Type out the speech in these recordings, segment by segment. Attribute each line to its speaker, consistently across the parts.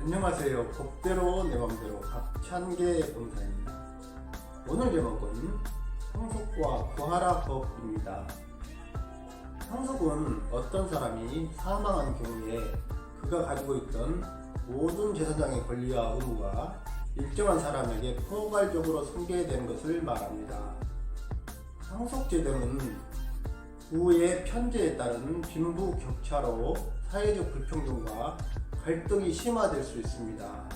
Speaker 1: 안녕하세요. 법대로 내 맘대로 박찬계 검사입니다. 오늘 제목은 상속과 구하라 법입니다. 상속은 어떤 사람이 사망한 경우에 그가 가지고 있던 모든 재산장의 권리와 의무가 일정한 사람에게 포괄적으로 승계되는 것을 말합니다. 상속제도는 부의 편제에 따른 빈부격차로 사회적 불평등과 갈등이 심화될 수 있습니다.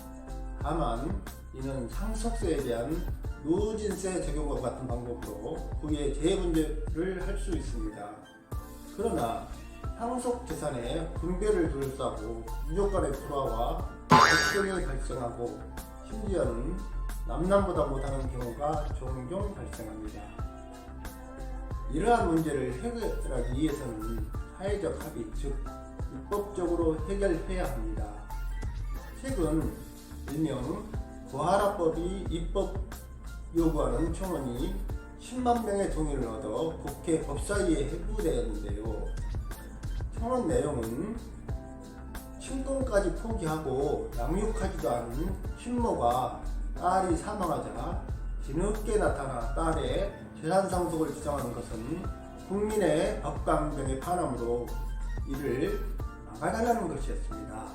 Speaker 1: 다만 이는 상속세에 대한 누진세 적용과 같은 방법으로 부의 재분배를 할 수 있습니다. 그러나 상속재산의 분배를 둘러싸고 유족 간의 불화와 갈등이 발생하고 심지어는 남남보다 못하는 경우가 종종 발생합니다. 이러한 문제를 해결하기 위해서는 사회적 합의, 즉 입법적으로 해결해야 합니다. 최근 일명 구하라법이 입법 요구하는 청원이 10만 명의 동의를 얻어 국회 법사위에 회부되었는데요. 청원 내용은 친권까지 포기하고 양육하지도 않은 친모가 딸이 사망하자 뒤늦게 나타나 딸의 재산 상속을 주장하는 것은 국민의 법감정에 반하므로 이를 막아달라는 것이었습니다.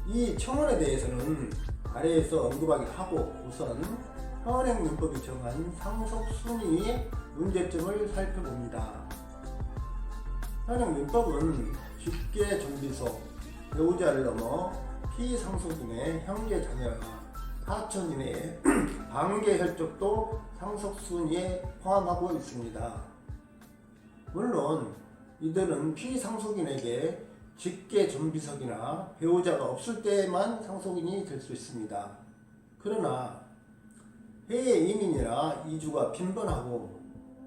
Speaker 1: 이 청원에 대해서는 아래에서 언급하기로 하고 우선 현행민법이 정한 상속순위의 문제점을 살펴봅니다. 현행민법은 직계존비속, 배우자를 넘어 피상속인의 형제자매나 사촌 이내의 관계혈족도 상속순위에 포함하고 있습니다. 물론 이들은 피상속인에게 직계존비속이나 배우자가 없을 때만 상속인이 될 수 있습니다. 그러나 해외 이민이나 이주가 빈번하고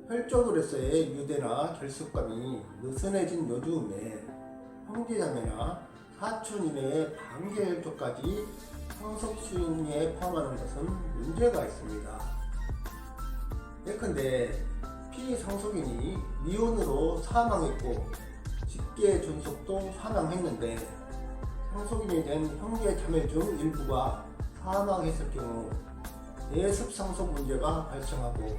Speaker 1: 혈족으로서의 유대나 결속감이 느슨해진 요즘에 형제자매나 사촌 이내의 관계혈족까지 상속순위에 포함하는 것은 문제가 있습니다. 예컨대 피상속인이 미혼으로 사망했고 직계존속도 사망했는데 상속인이 된 형제 자매 중 일부가 사망했을 경우 대습상속 문제가 발생하고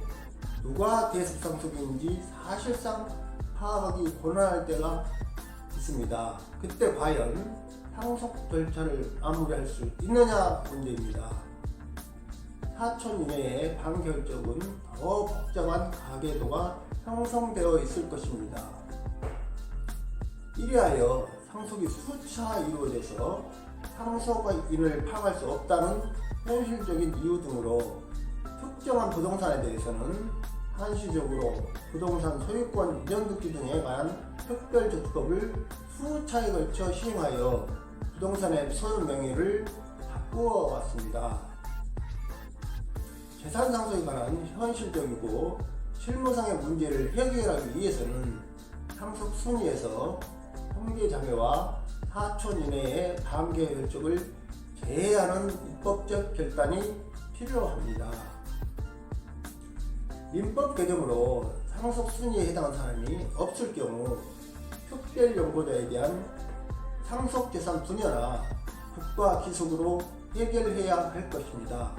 Speaker 1: 누가 대습상속인지 사실상 파악하기 곤란할 때가 있습니다. 그때 과연 상속 절차를 마무리할 수 있느냐 문제입니다. 사촌 이내의 관계혈족은 더 복잡한 가계도가 형성되어 있을 것입니다. 이리하여 상속이 수차 이루어져서 상속인을 파악할 수 없다는 현실적인 이유 등으로 특정한 부동산에 대해서는 한시적으로 부동산 소유권 이전등기 등에 관한 특별조치법을 수차에 걸쳐 시행하여 부동산의 소유 명의를 바꾸어 왔습니다. 재산 상속에 관한 현실적이고 실무상의 문제를 해결하기 위해서는 상속 순위에서 형제자매와 사촌 이내의 관계혈족을 제외하는 입법적 결단이 필요합니다. 민법 개정으로 상속 순위에 해당하는 사람이 없을 경우 특별연고자에 대한 상속재산 분여나 국가기속으로 해결해야 할 것입니다.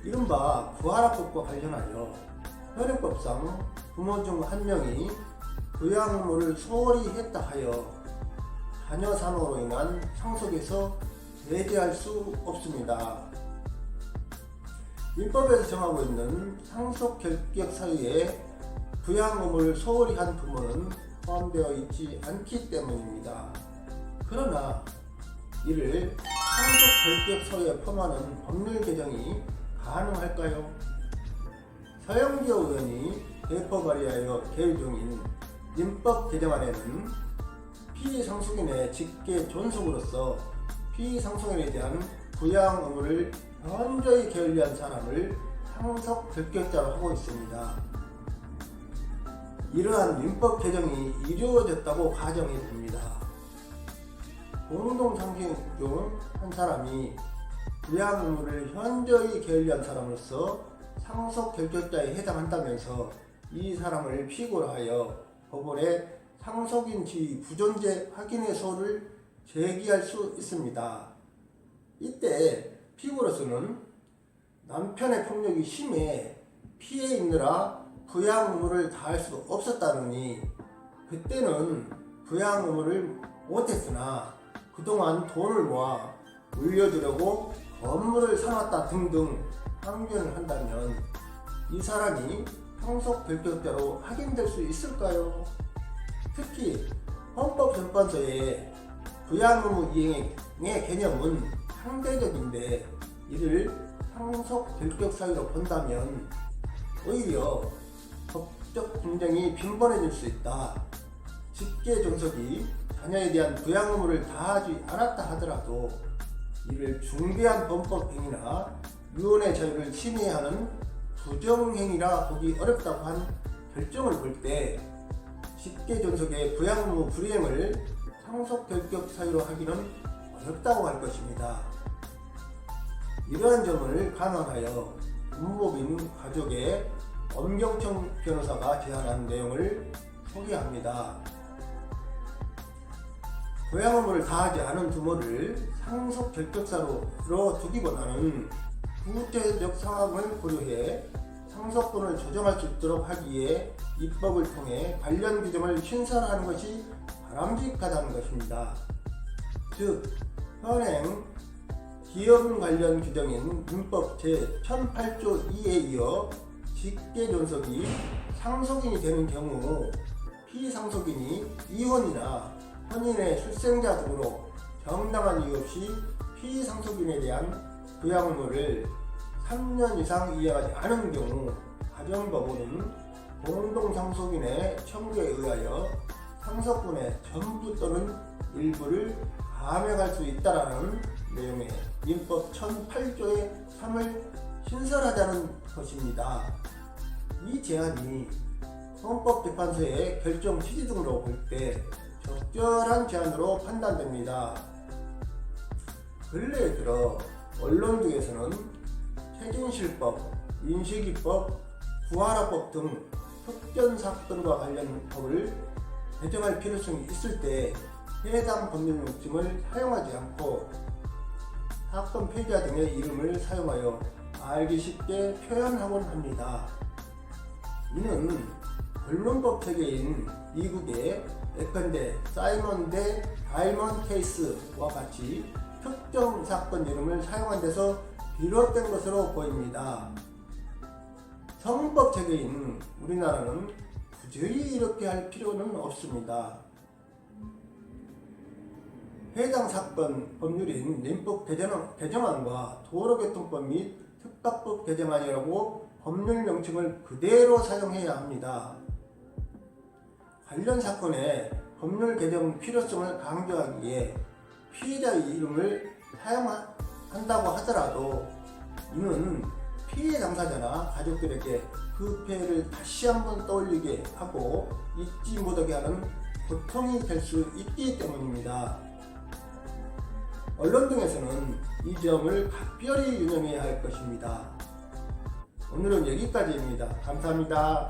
Speaker 1: 이른바 구하라법과 관련하여 현행법상 부모 중 한 명이 부양 의무를 소홀히 했다 하여 자녀 산후로 인한 상속에서 배제할 수 없습니다. 민법에서 정하고 있는 상속 결격 사유에 부양 의무를 소홀히 한 부모는 포함되어 있지 않기 때문입니다. 그러나 이를 상속 결격 사유에 포함하는 법률 개정이 가능할까요? 서영교 의원이 대법 발의하여 계류 중인 민법 개정안에는 피상속인의 직계존속으로서 피상속인에 대한 부양 의무를 현저히 게을리한 사람을 상속 결격자로 하고 있습니다. 이러한 민법 개정이 이루어졌다고 가정해 봅니다. 공동상생 중 한 사람이 부양 의무를 현저히 게을리한 사람으로서 상속 결격자에 해당한다면서 이 사람을 피고로 하여 법원에 상속인 지위 부존재 확인의 서류를 제기할 수 있습니다. 이때 피고로서는 남편의 폭력이 심해 피해 있느라 부양 의무를 다할 수 없었다느니 그때는 부양 의무를 못했으나 그동안 돈을 모아 물려주려고 건물을 사놨다 등등 항변을 한다면 이 사람이 상속결격자로 확인될 수 있을까요? 특히 헌법재판소의 부양의무 이행의 개념은 상대적인데 이를 상속결격 사유로 본다면 오히려 법적 분쟁이 빈번해질 수 있다. 직계존속이 자녀에 대한 부양 의무를 다하지 않았다 하더라도 이를 중대한 범법행위나 유언의 자유를 침해하는 부정행위라 보기 어렵다고 한 결정을 볼 때 직계존속의 부양 의무 불이행을 상속결격 사유로 하기는 어렵다고 할 것입니다. 이러한 점을 감안하여 운법인 가족의 엄경청 변호사가 제안한 내용을 소개합니다. 부양 의무를 다하지 않은 부모를 상속결격사로 두기보다는 구체적 상황을 고려해 상속분을 조정할 수 있도록 하기에 입법을 통해 관련 규정을 신설하는 것이 바람직하다는 것입니다. 즉, 현행 기여분 관련 규정인 민법 제1008조 2에 이어 직계존속이 상속인이 되는 경우 피상속인이 이혼이나 혼인의 출생자 등으로 정당한 이유 없이 피상속인에 대한 부양 의무를 3년 이상 이행하지 않은 경우 가정법원은 공동상속인의 청구에 의하여 상속분의 전부 또는 일부를 감액할 수 있다라는 내용의 민법 1008조의 3을 신설하자는 것입니다. 이 제안이 헌법재판소의 결정 취지 등으로 볼 때 적절한 제안으로 판단됩니다. 근래에 들어 언론 등에서는 최진실법, 민식이법, 구하라법 등 특전사건과 관련 법을 개정할 필요성이 있을 때 해당 법률 명칭을 사용하지 않고 사건 피해자 등의 이름을 사용하여 알기 쉽게 표현하곤 합니다. 이는 언론법 체계인 미국의 예컨대 사이먼 대 다이먼드 케이스와 같이 특정 사건 이름을 사용한 데서 비롯된 것으로 보입니다. 성법 체계인 우리나라는 굳이 이렇게 할 필요는 없습니다. 해당 사건 법률인 민법 개정안과 도로교통법 및 특가법 개정안이라고 법률 명칭을 그대로 사용해야 합니다. 관련 사건의 법률 개정 필요성을 강조하기에 피해자의 이름을 사용한다고 하더라도 이는 피해 당사자나 가족들에게 그 피해를 다시 한번 떠올리게 하고 잊지 못하게 하는 고통이 될 수 있기 때문입니다. 언론 등에서는 이 점을 각별히 유념해야 할 것입니다. 오늘은 여기까지입니다. 감사합니다.